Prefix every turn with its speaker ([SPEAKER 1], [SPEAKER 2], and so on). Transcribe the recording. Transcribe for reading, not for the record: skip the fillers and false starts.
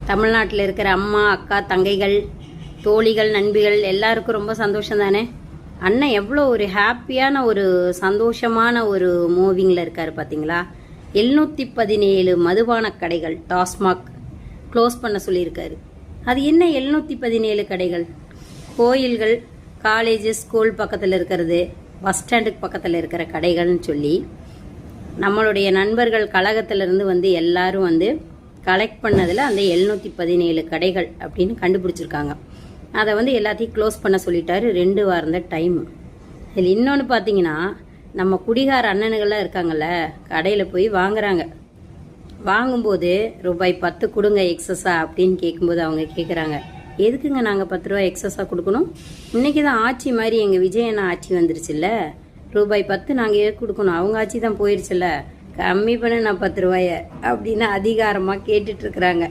[SPEAKER 1] தமிழ்நாட்டில் இருக்கிற அம்மா, அக்கா, தங்கைகள், தோழிகள், நண்பிகள் எல்லாருக்கும் ரொம்ப சந்தோஷம் தானே. அண்ணன் எவ்வளோ ஒரு ஹாப்பியான ஒரு சந்தோஷமான ஒரு மூவிங்கில் இருக்கார் பார்த்தீங்களா. 717 மதுபான கடைகள் டாஸ்மாக் க்ளோஸ் பண்ண சொல்லியிருக்காரு. அது என்ன 717 கடைகள்? கோயில்கள், காலேஜ், ஸ்கூல் பக்கத்தில் இருக்கிறது, பஸ் ஸ்டாண்டுக்கு பக்கத்தில் இருக்கிற கடைகள்னு சொல்லி நம்மளுடைய நண்பர்கள் கழகத்திலிருந்து வந்து எல்லாரும் வந்து கலெக்ட் பண்ணதில் அந்த 717 கடைகள் அப்படின்னு கண்டுபிடிச்சிருக்காங்க. அதை வந்து எல்லாத்தையும் க்ளோஸ் பண்ண சொல்லிட்டாரு. 2 வாரம் தான் டைம். இதில் இன்னொன்று பார்த்தீங்கன்னா, நம்ம குடிகார அண்ணனுகள்லாம் இருக்காங்கல்ல, கடையில் போய் வாங்குறாங்க. வாங்கும்போது ரூபாய் 10 கொடுங்க எக்ஸஸா அப்படின்னு கேட்கும்போது அவங்க கேட்குறாங்க, எதுக்குங்க நாங்கள் 10 ரூபா எக்ஸஸாக கொடுக்கணும்? இன்றைக்கி தான் ஆட்சி மாதிரி எங்கள் விஜயண்ணா ஆட்சி வந்துருச்சுல்ல, ரூபாய் 10 நாங்கள் ஏன் கொடுக்கணும்? அவங்க ஆட்சி தான் போயிடுச்சுல்ல, கம்மி பண்ண நான் 10 ரூபாய அப்படின்னு அதிகாரமாக கேட்டுட்ருக்குறாங்க.